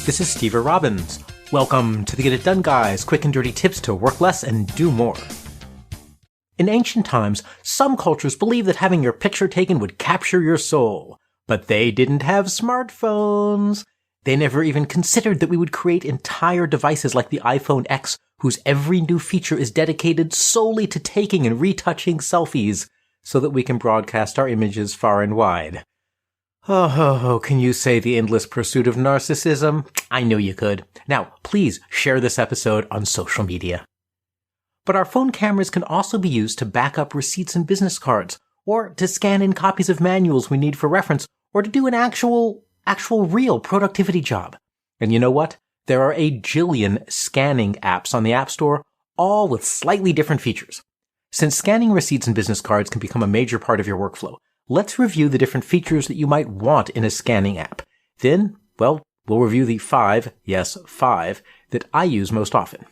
This is Steve Robbins. Welcome to the Get It Done Guys, quick and dirty tips to work less and do more. In ancient times, some cultures believed that having your picture taken would capture your soul. But they didn't have smartphones. They never even considered that we would create entire devices like the iPhone X, whose every new feature is dedicated solely to taking and retouching selfies, so that we can broadcast our images far and wide. Oh, can you say the endless pursuit of narcissism? I knew you could. Now, please share this episode on social media. But our phone cameras can also be used to back up receipts and business cards, or to scan in copies of manuals we need for reference, or to do an actual real productivity job. And you know what? There are a jillion scanning apps on the App Store, all with slightly different features. Since scanning receipts and business cards can become a major part of your workflow, let's review the different features that you might want in a scanning app. Then, we'll review the five, that I use most often.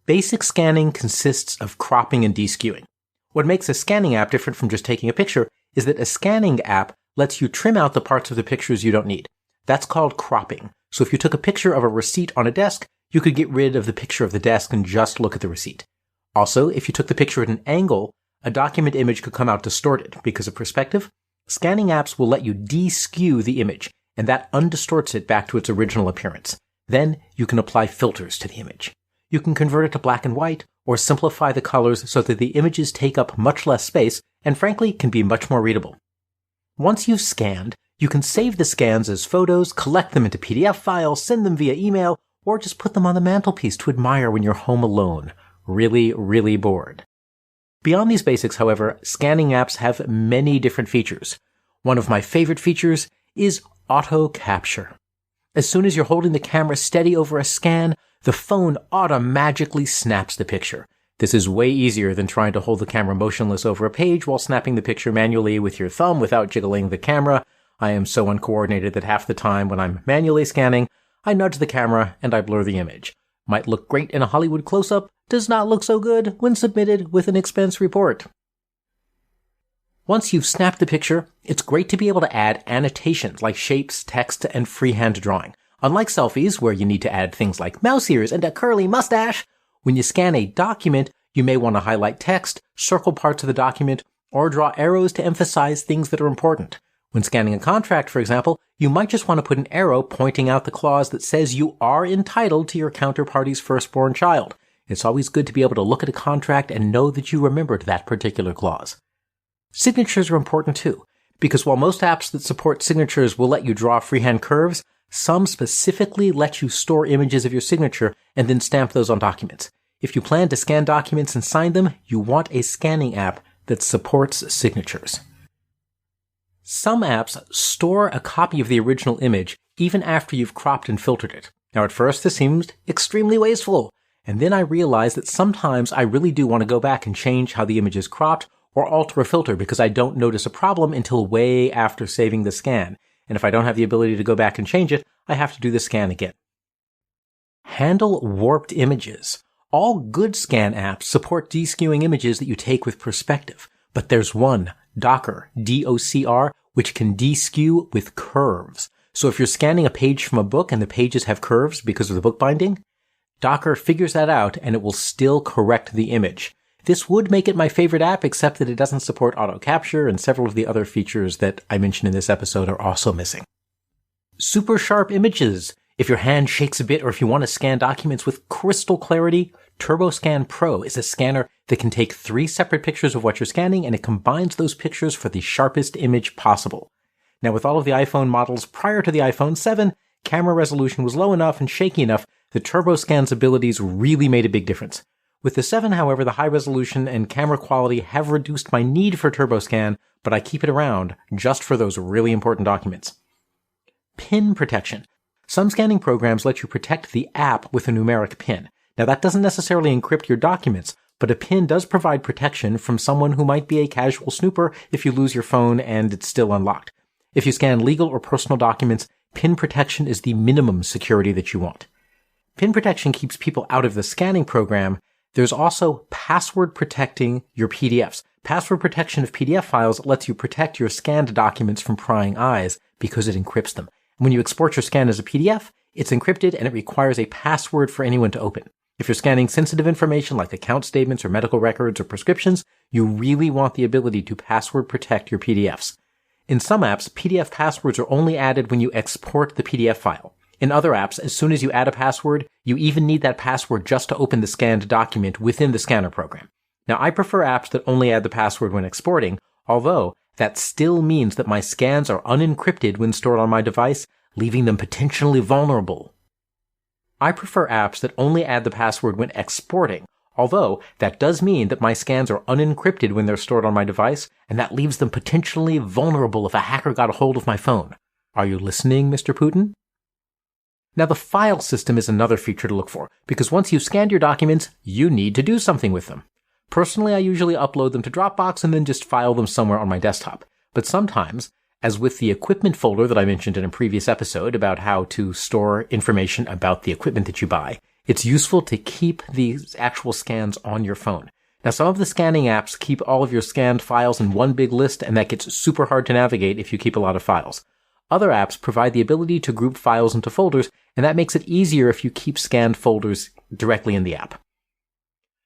Basic scanning consists of cropping and deskewing. What makes a scanning app different from just taking a picture is that a scanning app lets you trim out the parts of the pictures you don't need. That's called cropping. So if you took a picture of a receipt on a desk, you could get rid of the picture of the desk and just look at the receipt. Also, if you took the picture at an angle, a document image could come out distorted because of perspective. Scanning apps will let you deskew the image, and that undistorts it back to its original appearance. Then you can apply filters to the image. You can convert it to black and white, or simplify the colors so that the images take up much less space, and frankly, can be much more readable. Once you've scanned, you can save the scans as photos, collect them into PDF files, send them via email, or just put them on the mantelpiece to admire when you're home alone, really bored. Beyond these basics, however, scanning apps have many different features. One of my favorite features is auto capture. As soon as you're holding the camera steady over a scan, the phone automatically snaps the picture. This is way easier than trying to hold the camera motionless over a page while snapping the picture manually with your thumb without jiggling the camera. I am so uncoordinated that half the time when I'm manually scanning, I nudge the camera and I blur the image. Might look great in a Hollywood close-up, does not look so good when submitted with an expense report. Once you've snapped the picture, it's great to be able to add annotations like shapes, text, and freehand drawing. Unlike selfies, where you need to add things like mouse ears and a curly mustache, when you scan a document, you may want to highlight text, circle parts of the document, or draw arrows to emphasize things that are important. When scanning a contract, for example, you might just want to put an arrow pointing out the clause that says you are entitled to your counterparty's firstborn child. It's always good to be able to look at a contract and know that you remembered that particular clause. Signatures are important too, because while most apps that support signatures will let you draw freehand curves, some specifically let you store images of your signature and then stamp those on documents. If you plan to scan documents and sign them, you want a scanning app that supports signatures. Some apps store a copy of the original image even after you've cropped and filtered it. Now at first this seemed extremely wasteful, and then I realized that sometimes I really do want to go back and change how the image is cropped or alter a filter because I don't notice a problem until way after saving the scan. And if I don't have the ability to go back and change it, I have to do the scan again. Handle warped images. All good scan apps support deskewing images that you take with perspective, but there's one, Docker, D-O-C-R, which can deskew with curves. So if you're scanning a page from a book and the pages have curves because of the bookbinding, Docker figures that out and it will still correct the image. This would make it my favorite app, except that it doesn't support auto capture and several of the other features that I mentioned in this episode are also missing. Super sharp images. If your hand shakes a bit or if you want to scan documents with crystal clarity, TurboScan Pro is a scanner that can take 3 separate pictures of what you're scanning and it combines those pictures for the sharpest image possible. Now with all of the iPhone models prior to the iPhone 7, camera resolution was low enough and shaky enough that TurboScan's abilities really made a big difference. With the 7, however, the high resolution and camera quality have reduced my need for TurboScan, but I keep it around just for those really important documents. Pin protection. Some scanning programs let you protect the app with a numeric pin. Now that doesn't necessarily encrypt your documents, but a pin does provide protection from someone who might be a casual snooper if you lose your phone and it's still unlocked. If you scan legal or personal documents, pin protection is the minimum security that you want. Pin protection keeps people out of the scanning program. There's also password protecting your PDFs. Password protection of PDF files lets you protect your scanned documents from prying eyes because it encrypts them. When you export your scan as a PDF, It's encrypted and it requires a password for anyone to open. If you're scanning sensitive information like account statements or medical records or prescriptions, you really want the ability to password protect your PDFs. In some apps, PDF passwords are only added when you export the PDF file. In other apps, as soon as you add a password, you even need that password just to open the scanned document within the scanner program. Now, I prefer apps that only add the password when exporting, although that still means that my scans are unencrypted when stored on my device, leaving them potentially vulnerable. I prefer apps that only add the password when exporting, although that does mean that my scans are unencrypted when they're stored on my device, and that leaves them potentially vulnerable if a hacker got a hold of my phone. Are you listening, Mr. Putin? Now, the file system is another feature to look for, because once you've scanned your documents, you need to do something with them. Personally, I usually upload them to Dropbox and then just file them somewhere on my desktop. But sometimes, as with the equipment folder that I mentioned in a previous episode about how to store information about the equipment that you buy, it's useful to keep these actual scans on your phone. Now, some of the scanning apps keep all of your scanned files in one big list, and that gets super hard to navigate if you keep a lot of files. Other apps provide the ability to group files into folders, and that makes it easier if you keep scanned folders directly in the app.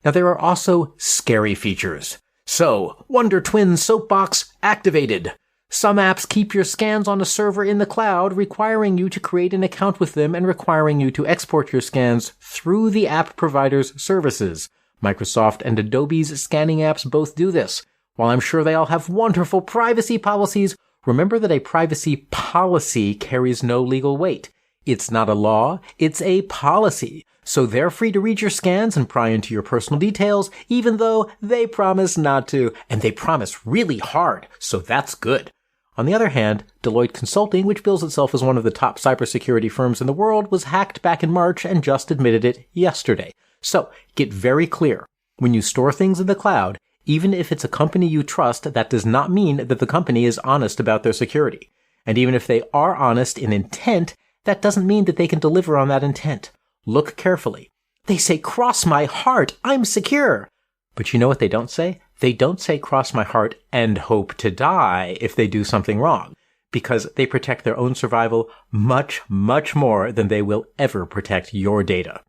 Now, there are also scary features. So, Wonder Twins Soapbox activated. Some apps keep your scans on a server in the cloud, requiring you to create an account with them and requiring you to export your scans through the app provider's services. Microsoft and Adobe's scanning apps both do this. While I'm sure they all have wonderful privacy policies, remember that a privacy policy carries no legal weight. It's not a law, it's a policy. So they're free to read your scans and pry into your personal details, even though they promise not to, and they promise really hard, so that's good. On the other hand, Deloitte Consulting, which bills itself as one of the top cybersecurity firms in the world, was hacked back in March and just admitted it yesterday. So, get very clear. When you store things in the cloud, even if it's a company you trust, that does not mean that the company is honest about their security. And even if they are honest in intent, that doesn't mean that they can deliver on that intent. Look carefully. They say, cross my heart, I'm secure. But you know what they don't say? They don't say cross my heart and hope to die if they do something wrong, because they protect their own survival much, much more than they will ever protect your data.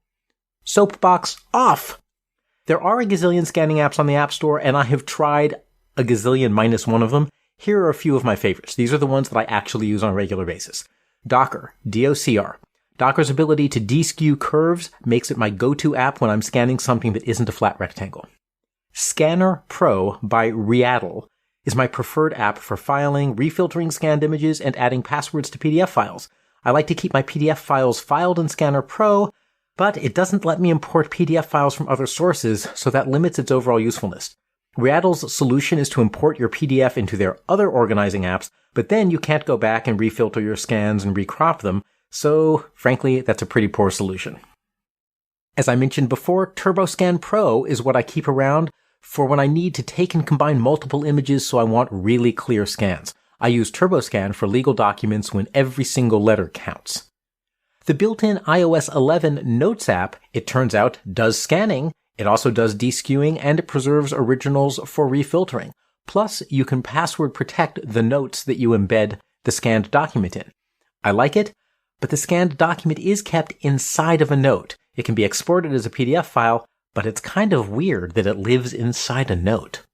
Soapbox off! There are a gazillion scanning apps on the App Store, and I have tried a gazillion minus one of them. Here are a few of my favorites. These are the ones that I actually use on a regular basis. Docker, D-O-C-R. Docker's ability to deskew curves makes it my go-to app when I'm scanning something that isn't a flat rectangle. Scanner Pro by Rachel is my preferred app for filing, refiltering scanned images, and adding passwords to PDF files. I like to keep my PDF files filed in Scanner Pro, but it doesn't let me import PDF files from other sources, so that limits its overall usefulness. Rachel's solution is to import your PDF into their other organizing apps, but then you can't go back and refilter your scans and recrop them, so frankly, that's a pretty poor solution. As I mentioned before, TurboScan Pro is what I keep around for when I need to take and combine multiple images so I want really clear scans. I use TurboScan for legal documents when every single letter counts. The built-in iOS 11 Notes app, it turns out, does scanning. It also does deskewing, and it preserves originals for refiltering. Plus, you can password protect the notes that you embed the scanned document in. I like it, but the scanned document is kept inside of a note. It can be exported as a PDF file, but it's kind of weird that it lives inside a note.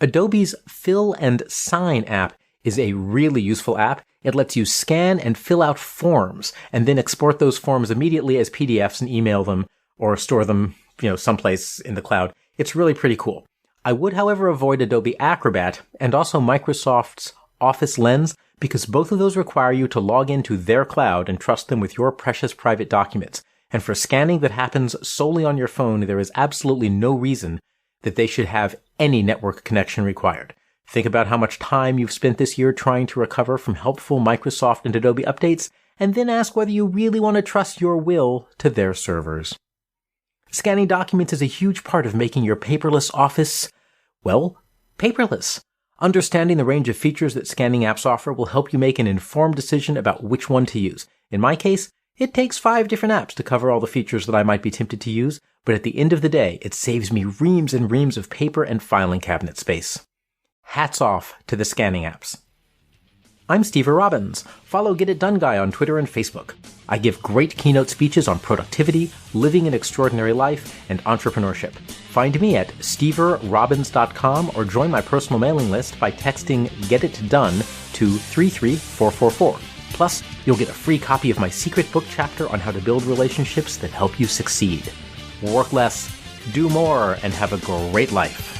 Adobe's Fill and Sign app is a really useful app. It lets you scan and fill out forms, and then export those forms immediately as PDFs and email them, or store them, someplace in the cloud. It's really pretty cool. I would, however, avoid Adobe Acrobat and also Microsoft's Office Lens, because both of those require you to log into their cloud and trust them with your precious private documents. And for scanning that happens solely on your phone, there is absolutely no reason that they should have any network connection required. Think about how much time you've spent this year trying to recover from helpful Microsoft and Adobe updates, and then ask whether you really want to trust your will to their servers. Scanning documents is a huge part of making your paperless office, paperless. Understanding the range of features that scanning apps offer will help you make an informed decision about which one to use. In my case, it takes 5 different apps to cover all the features that I might be tempted to use, but at the end of the day, it saves me reams and reams of paper and filing cabinet space. Hats off to the scanning apps. I'm Stever Robbins. Follow Get It Done Guy on Twitter and Facebook. I give great keynote speeches on productivity, living an extraordinary life, and entrepreneurship. Find me at steverrobbins.com or join my personal mailing list by texting Get It Done to 33444. Plus, you'll get a free copy of my secret book chapter on how to build relationships that help you succeed. Work less, do more, and have a great life.